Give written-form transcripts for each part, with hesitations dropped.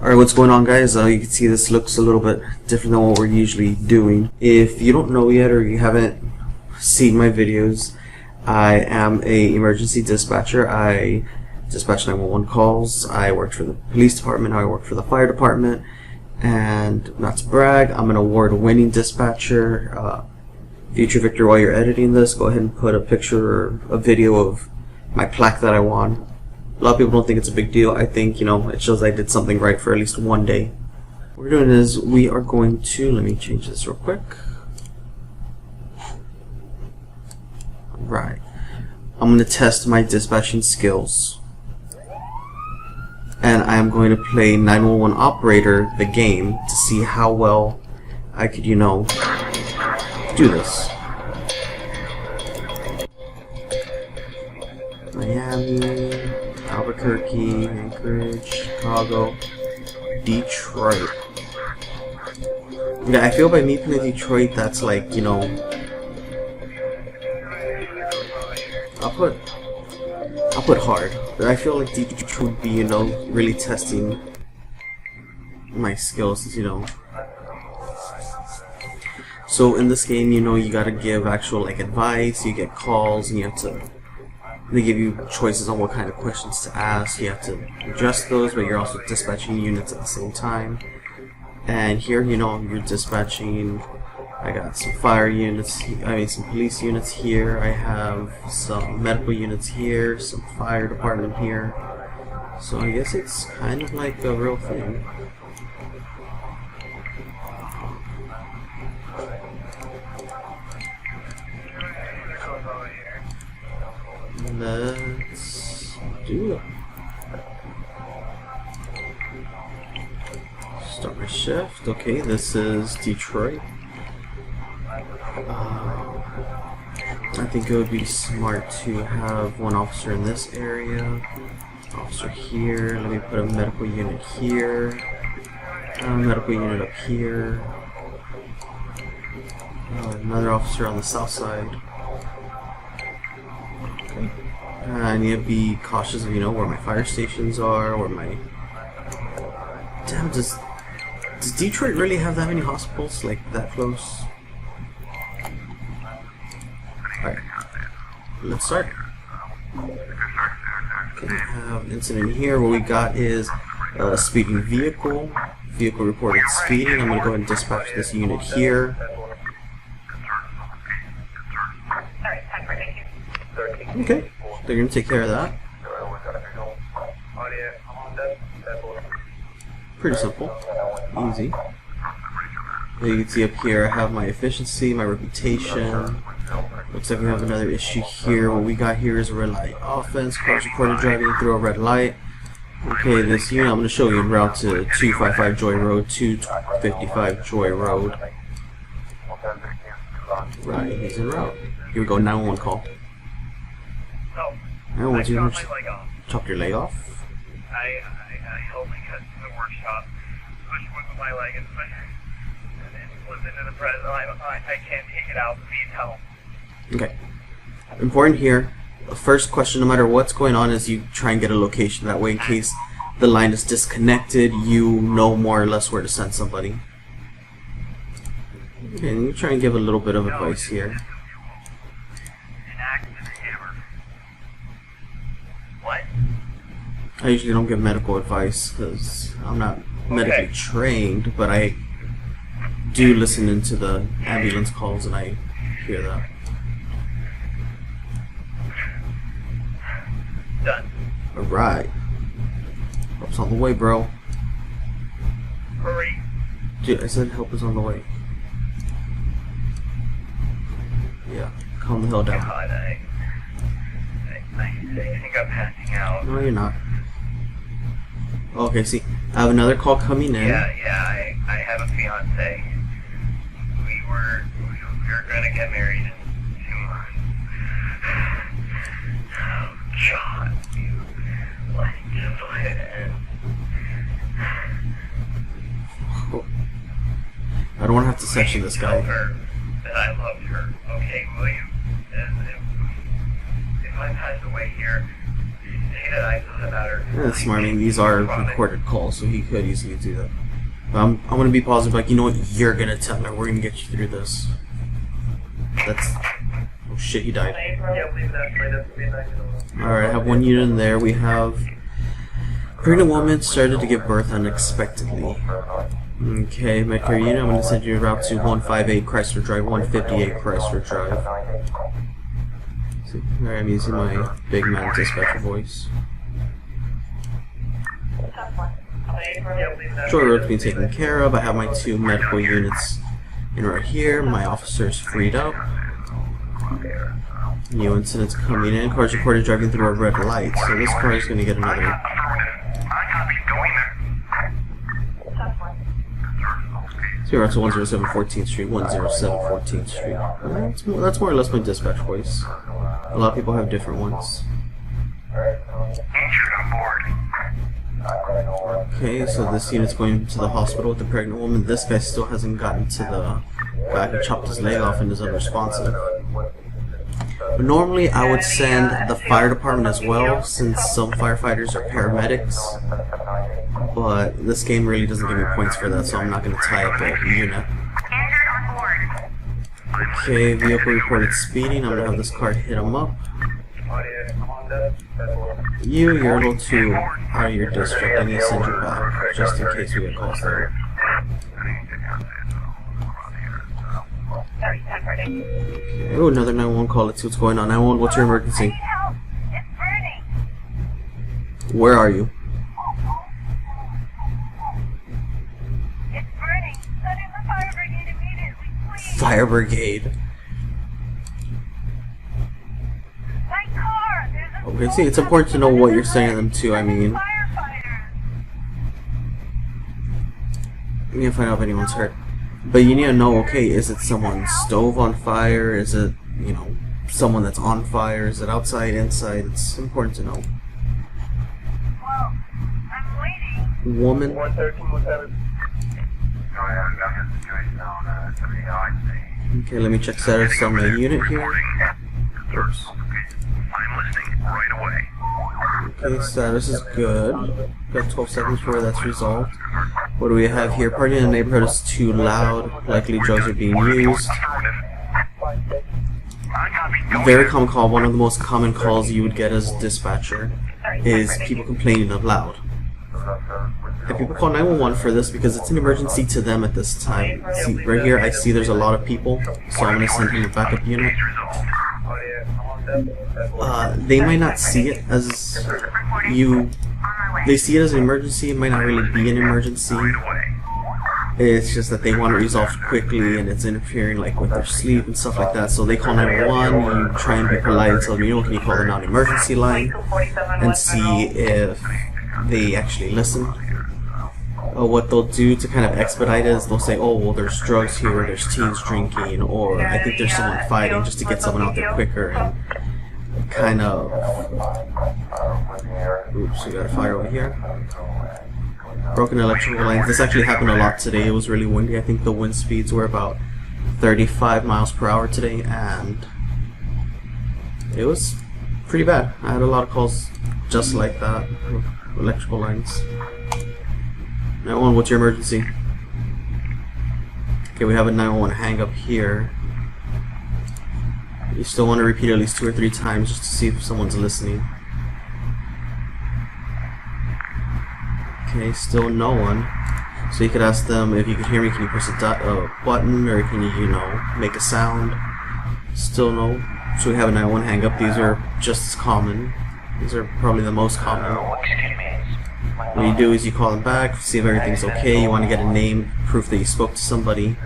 Alright, what's going on, guys? You can see this looks a little bit different than what we're usually doing. If you don't know yet or you haven't seen my videos, I am a emergency dispatcher. I dispatch 911 calls. I worked for the police department. I worked for the fire department. And not to brag, I'm an award-winning dispatcher. Future Victor, while you're editing this, go ahead and put a picture or a video of my plaque that I won. A lot of people don't think it's a big deal. I think, it shows I did something right for at least one day. What we're doing is we are going to, let me change this real quick. Right. I'm going to test my dispatching skills. And I am going to play 911 Operator, the game, to see how well I could, do this. Miami, Albuquerque, Anchorage, Chicago, Detroit. Yeah, I feel by me playing Detroit, that's like, I'll put hard, but I feel like Detroit would be, really testing my skills, So in this game, you gotta give actual advice. You get calls, and they give you choices on what kind of questions to ask. You have to adjust those, but you're also dispatching units at the same time. And here, you're dispatching. I got some fire units, some police units here. I have some medical units here, some fire department here. So I guess it's kind of like a real thing. Let's do it. Start my shift. Okay, this is Detroit. I think it would be smart to have one officer in this area, officer here. Let me put a medical unit here, medical unit up here, another officer on the south side. Okay. I need to be cautious of where my fire stations are, where my... Damn, does Detroit really have that many hospitals that close? Alright, let's start. Okay, I have an incident here. What we got is a speeding vehicle. Vehicle reported speeding. I'm going to go ahead and dispatch this unit here. Okay, they're going to take care of that. Pretty simple. Easy. You can see up here I have my efficiency, my reputation. Looks like we have another issue here. What we got here is a red light offense. Cars reported driving through a red light. Okay, this unit I'm going to show you en route to 255 Joy Road, 255 Joy Road. Right, he's en route. Here we go, 911 call. I want you to chop your leg off. I held my cut in the workshop, pushed with my leg and slipped into the press. I can't take it out. Please help. Okay. Important here. The first question, no matter what's going on, is you try and get a location. That way, in case the line is disconnected, you know more or less where to send somebody. Okay, and you try and give a little bit of advice here. I usually don't give medical advice because I'm not medically trained, but I do listen into the ambulance calls and I hear that. Done. Alright. Help's on the way, bro. Hurry. Dude, I said help is on the way. Yeah, calm the hell down. God, I think I'm passing out. No, you're not. Okay, see, I have another call coming in. Yeah, I have a fiance. We were gonna get married in 2 months. Oh, God, just let it end. I don't want to have to section this guy. Tell her that I loved her. Okay, will you? If I pass away here, need it, I send it out. Yeah, that's smart. I mean, these are recorded calls, so he could easily do that. But I'm gonna be positive, like, you know what, you're gonna tell her, we're gonna get you through this. That's... Oh shit, he died. Alright, I have one unit in there. We have... Pregnant woman started to give birth unexpectedly. Okay, Medicare unit, I'm gonna send you a route to 158 Chrysler Drive, 158 Chrysler Drive. See, alright, I'm using my big man dispatcher voice. Short road's being taken care of. I have my 2 medical units in right here. My officer's freed up. New incidents coming in. Cars reported driving through a red light. So this car is going to get another. So we're up to 107 14th Street, 107 14th Street. That's more or less my dispatch voice. A lot of people have different ones. Okay, so this unit's going to the hospital with the pregnant woman. This guy still hasn't gotten to the guy who chopped his leg off and is unresponsive. But normally I would send the fire department as well, since some firefighters are paramedics. But this game really doesn't give me points for that, so I'm not going to tie up a unit. Okay, vehicle reported speeding. I'm going to have this car hit him up. You're a little too out of your district. I need to send you back, just in case we get calls there. Okay. Oh, another 911 call. Let's see what's going on. 911, what's your emergency? Where are you? It's burning. Send in the fire brigade immediately, please. Fire brigade. My car. There's a Okay, see, it's important to know what you're sending them to. I mean, firefighter. you need to find out if anyone's hurt. But you need to know, okay, is it someone's stove on fire? Is it, you know, someone that's on fire? Is it outside, inside? It's important to know. Well, I'm waiting. Woman. 113, Okay, let me check status on my unit here. Oops. I'm listening right away. Okay, status is good. Got 12 seconds before that's resolved. What do we have here? Party in the neighborhood is too loud. Likely drugs are being used. Very common call. One of the most common calls you would get as a dispatcher is people complaining of loud. And people call 911 for this because it's an emergency to them at this time. See, right here I see there's a lot of people, so I'm going to send him a backup unit. They might not see it as they see it as an emergency. It might not really be an emergency. It's just that they want it resolved quickly and it's interfering like with their sleep and stuff like that. So they call 911, you try and be polite and tell them, you know, can you call the non-emergency line and see if they actually listen. What they'll do to kind of expedite it is they'll say, oh, well, there's drugs here, there's teens drinking, or I think there's someone fighting, just to get someone out there quicker and kind of... Oops, we got a fire over here. Broken electrical lines. This actually happened a lot today. It was really windy. I think the wind speeds were about 35 miles per hour today, and it was pretty bad. I had a lot of calls just like that, with electrical lines. 911, what's your emergency? Okay, we have a 911 hang up here. You still want to repeat at least 2 or 3 times just to see if someone's listening. Okay, still no one. So you could ask them, if you can hear me, can you press a button, or can you know, make a sound? Still no. So we have a 911 hang up. These are just as common. These are probably the most common. What you do is you call them back, see if everything's okay. You want to get a name, proof that you spoke to somebody.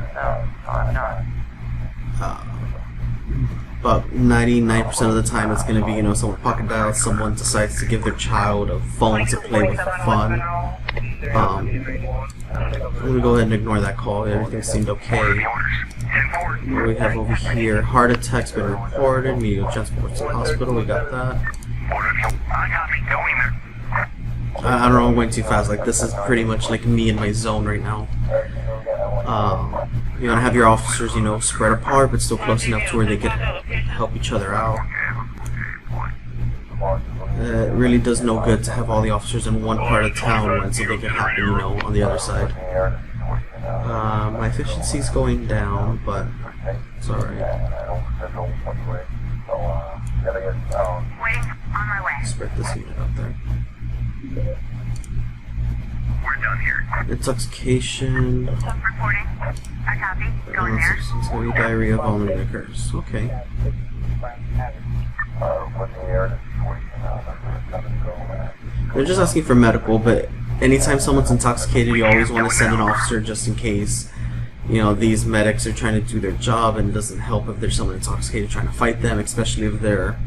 About 99% of the time it's going to be, you know, someone pocket dials, someone decides to give their child a phone to play with for fun. I'm going to go ahead and ignore that call. Everything seemed okay. What do we have over here? Heart attack's been reported. Medical transport to the hospital. We got that. I don't know, I'm going too fast. Like, this is pretty much like me in my zone right now. You want to have your officers, you know, spread apart, but still close enough to where they can help each other out. It really does no good to have all the officers in one part of town when something can happen, you know, on the other side. My efficiency's going down, but it's alright. Waiting on my way. Spread this unit out there. We're done here. Intoxication. Reporting. I copy. Going there. It's going to be diarrhea, vomiting occurs. Okay. They're just asking for medical, but anytime someone's intoxicated, you always want to send an officer just in case. You know, these medics are trying to do their job, and it doesn't help if there's someone intoxicated trying to fight them, especially if they're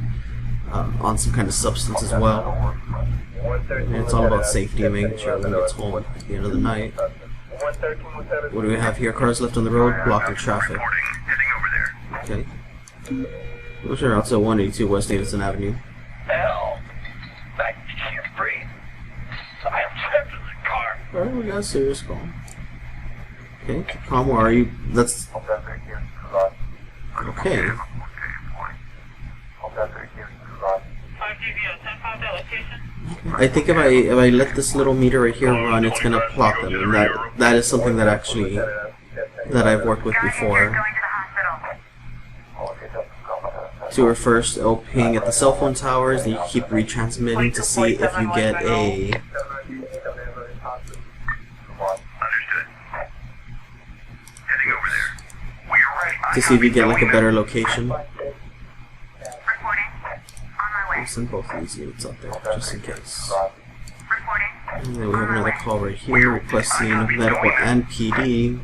on some kind of substance as well. And it's all about safety and making sure everyone gets home at the end of the night. What do we have here? Cars left on the road, blocking traffic. Okay. What's your route to 182 West Davidson Avenue? Hell, I can't breathe. I am trapped in the car. Alright, we got a serious call. Okay, calm, where are you? That's... Okay. I think if I let this little meter right here run, it's gonna plot them, and that is something that actually that I've worked with before. Going to the hospital. So we're first ping at the cell phone towers, and you keep retransmitting to see if you get a like a better location. Reporting. On my way. I'll send both of these units up there just in case. Reporting. And then we have another call right here requesting medical and PD.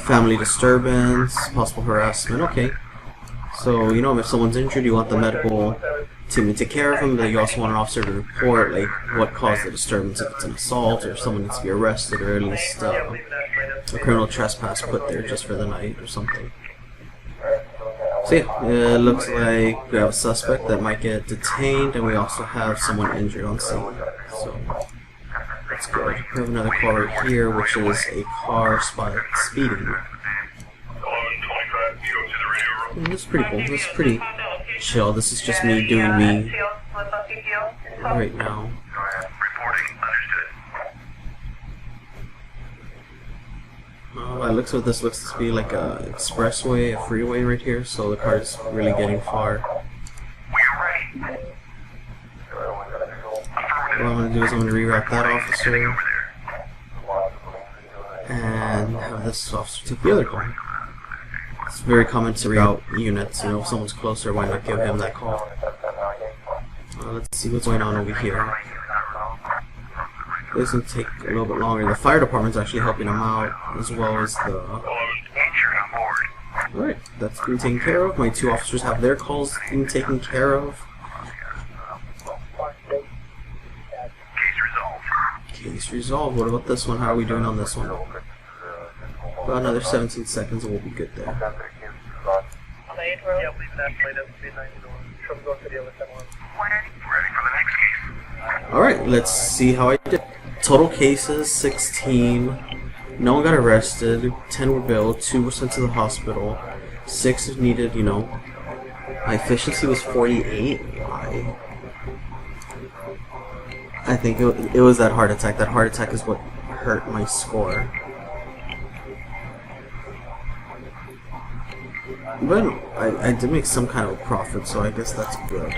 Family disturbance, possible harassment. Okay. So, you know, if someone's injured, you want the medical team to take care of them, but you also want an officer to report, like, what caused the disturbance, if it's an assault, or if someone needs to be arrested, or at least a criminal trespass put there just for the night, or something. So yeah, it looks like we have a suspect that might get detained, and we also have someone injured on scene. So, that's good. We have another car right here, which is a car spotted speeding. This is pretty cool. This is pretty chill. This is just me doing me right now. By the looks of this, looks to be like a expressway, a freeway right here, so the car is really getting far. What I'm going to do is I'm going to reroute that officer and have this officer take the other car. It's very common to reroute units, you know, if someone's closer, why not give him that call? Let's see what's going on over here. This will take a little bit longer. The fire department's actually helping him out, as well as the... Alright, that's been taken care of. My two officers have their calls being taken care of. Case resolved. What about this one? How are we doing on this one? About another 17 seconds and we'll be good there. Alright, let's see how I did. Total cases, 16. No one got arrested. 10 were billed. 2 were sent to the hospital. 6 needed, you know. My efficiency was 48. I think it was that heart attack. That heart attack is what hurt my score. But I did make some kind of profit, so I guess that's good.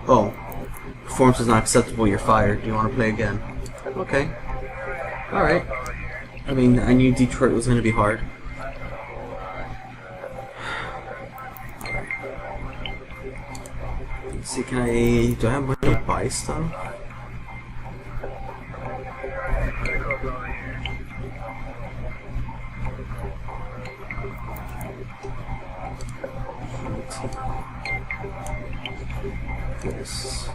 Oh. Performance is not acceptable, you're fired. Do you want to play again? Okay. Alright. I mean, I knew Detroit was going to be hard. Let's see, do I have money to buy stuff? This.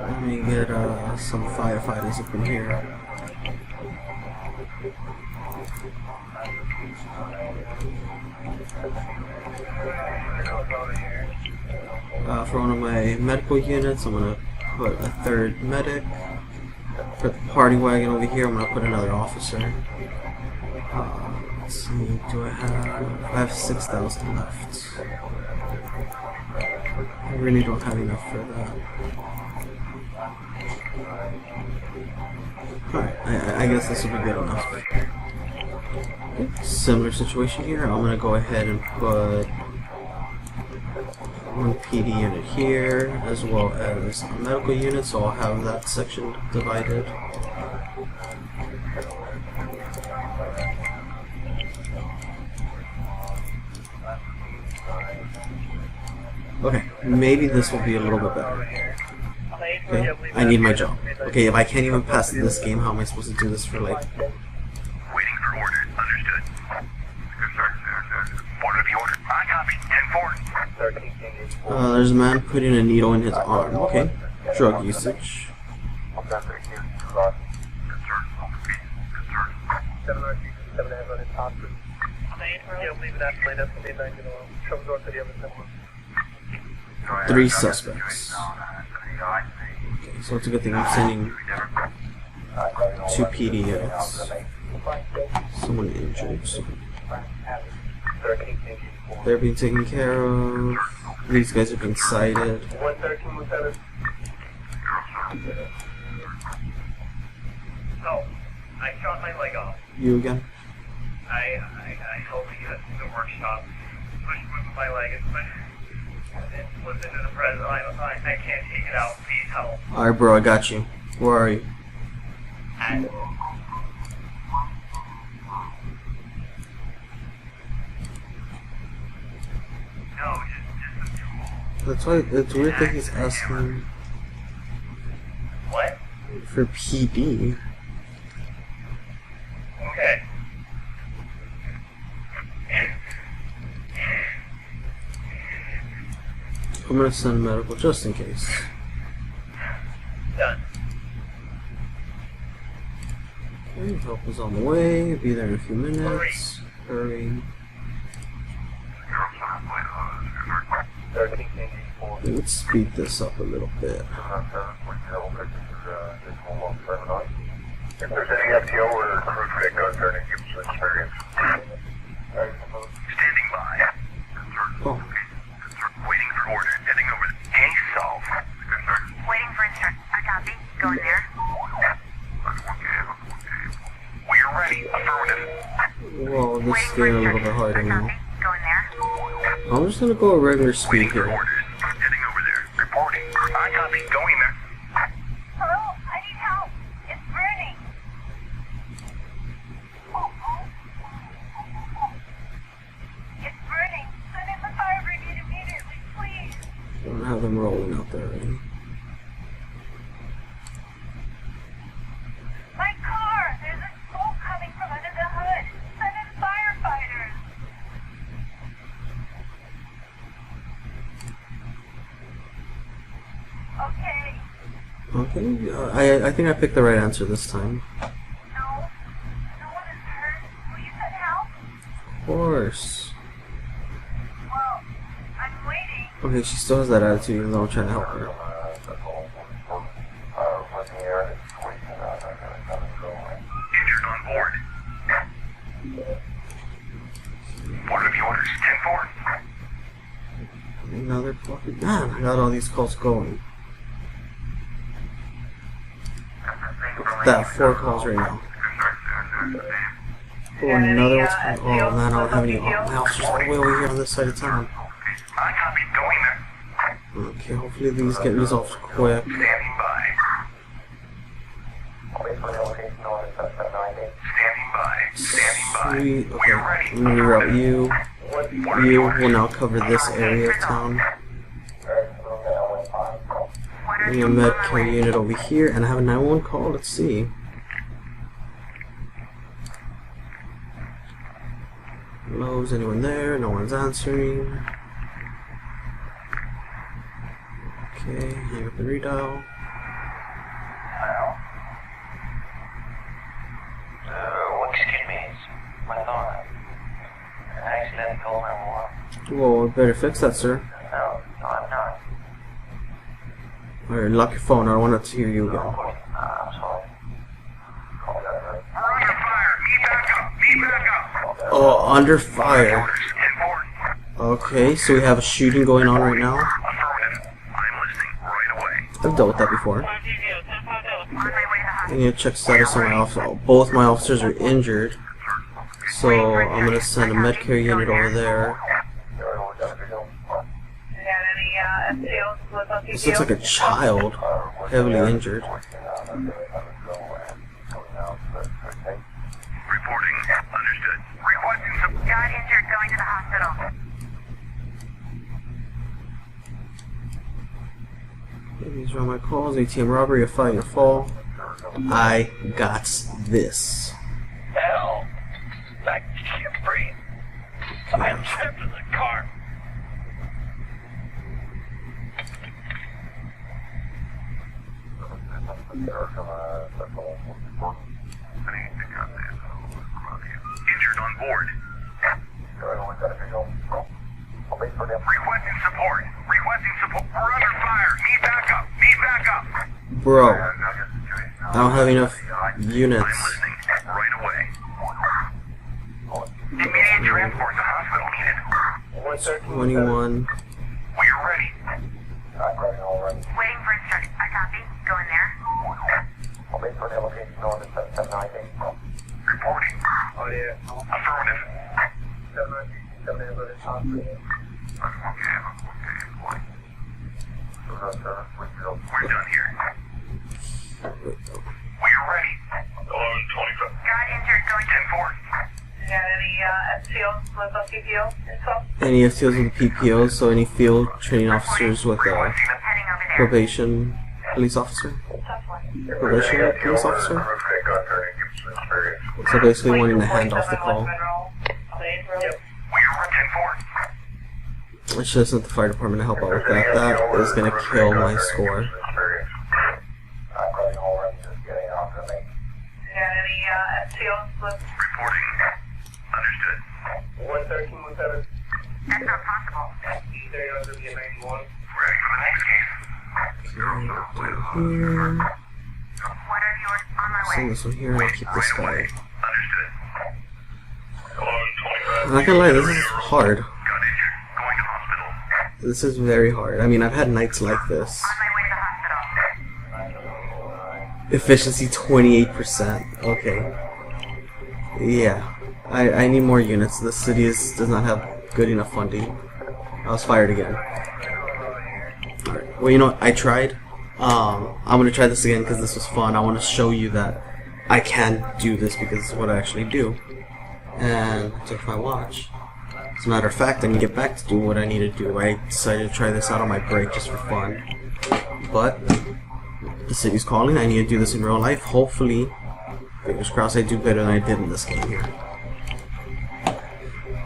Let me get some firefighters up in here. For one of my medical units, I'm going to put a third medic. For the party wagon over here, I'm going to put another officer. Let's see, I have 6,000 left. I really don't have enough for that. Alright, I guess this will be good enough. Similar situation here. I'm gonna go ahead and put one PD unit here as well as a medical unit, so I'll have that section divided. Okay, maybe this will be a little bit better. Okay, I need my job. Okay, if I can't even pass this game, how am I supposed to do this for like... Waiting for order. Understood. Order the order. I copy. 10-4. there's a man putting a needle in his arm. Okay, drug usage. Three suspects. Okay, so it's a good thing I'm sending 2 PD units. Someone injured. So they're being taken care of. These guys are being cited. So, I shot my leg off. You again? I helped me get to the workshop. Pushed with my leg and slipped into the press. I can't take it out. Please help. Alright, bro, I got you. Where are you? No, just a tool. That's why it's weird that he's asking What? for PD. Okay. I'm gonna send medical just in case. Done. Okay, help is on the way. Be there in a few minutes. Hurry. Let's speed this up a little bit. If there's any FTO or crew that goes there and gives us experience. Standing by. Oh, Waiting for order. Heading over the case solved. Waiting for instructions. I copy. Go in there. We are ready. Affirmative. well, this is getting a little bit harder now. Go in there. I'm just gonna go a regular speed Waiting for here. orders. Heading over there. Reporting. I copy. Going there. Hello? I need help. It's burning. It's burning. Send in the fire brigade immediately, please. Don't have them rolling out there already. My car! There's a smoke coming from under the hood. Send in firefighters. Okay. Okay, I think I picked the right answer this time. No. No one is hurt. Will you send help? Of course. Well, I'm waiting. Okay, she still has that attitude even though I'm trying to help her. Injured on board. Order the orders. 10-4. Another fucking... Man, I got all these calls going. That 4 calls right now. Oh, another one's coming. Oh man, I don't have any officers all the way over here on this side of town. I copy. Going there. Okay, hopefully these get resolved quick. Standing by. Standing by. Standing by. Sweet. We Okay, are ready. I'm gonna reroute you. You will now cover this area of town. I need a med care unit over here, and I have a 911 call. Let's see. Hello, is anyone there? No one's answering. Okay, hang up and redial. Excuse me, it's my daughter. An accident call 911. Whoa, we better fix that, sir. No, I'm not. Alright, lock your phone. I don't want to hear you again. I'm sorry. We're under fire. Need backup. Need backup. Oh, under fire. Orders. 10-4. Okay, so we have a shooting going on right now. Affirmative. I'm listening right away. I've dealt with that before. On my way to I need to check status on my officer. Both my officers are injured, so I'm gonna send a medcare unit over there. This looks like a child, heavily injured. Reporting. Understood. Requesting some. got injured going to the hospital. These are all my calls. ATM robbery, a fight, a fall. I got this. Hell, I can't breathe. I'm trapped in the car. Injured on board. Requesting support. Requesting support. We're under fire. Need backup. Need backup. Bro, I don't have enough units. I'm listening right away. Immediate transport to hospital needed. 21. We're ready. Waiting for instructions. I copy. Go in there. Reporting. Affirmative. We're done here. We're ready. 11:25. Got injured going to 10-4. got any FTOs with a PPO info? Any FTOs with PPOs, so any field training officers with Heading over there. probation police officer? Tough one. Probation police officer? So basically wanting to hand off the call. We're 10-4. I should have sent the fire department to help out with that. That is going to kill my score. Got any FTOs with... Reporting. Understood. 113-17. That's not possible. Ready for the next case. Here. What are yours? On my Send way. this one here and I'll keep this guy. Understood. 11:25. I'm not gonna lie, this is hard. Got injured. Going to hospital. This is very hard. I mean, I've had nights like this. On my way to the hospital. Efficiency 28%. Okay. Yeah. I need more units. The city does not have good enough funding. I was fired again. Alright. Well, you know what? I tried. I'm gonna try this again because this was fun. I want to show you that I can do this because it's what I actually do. And I took my watch. As a matter of fact, I need to get back to doing what I need to do. I decided to try this out on my break just for fun. But the city's calling. I need to do this in real life. Hopefully, fingers crossed, I do better than I did in this game here.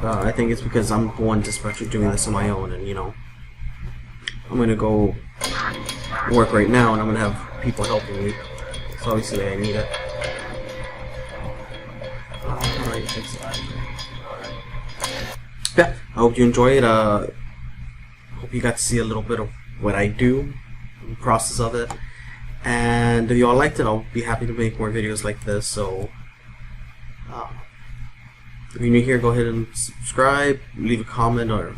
I think it's because I'm one dispatcher doing this on my own, and you know, I'm gonna go work right now, and I'm gonna have people helping me. So obviously, I need it. Alright, thanks. Yeah, I hope you enjoy it. Hope you got to see a little bit of what I do, the process of it. And if you all liked it, I'll be happy to make more videos like this. So, if you're new here, go ahead and subscribe, leave a comment, or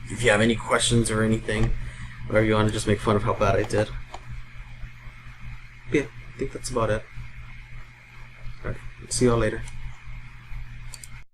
if you have any questions or anything, or you want to just make fun of how bad I did. Yeah, I think that's about it. Alright, see y'all later.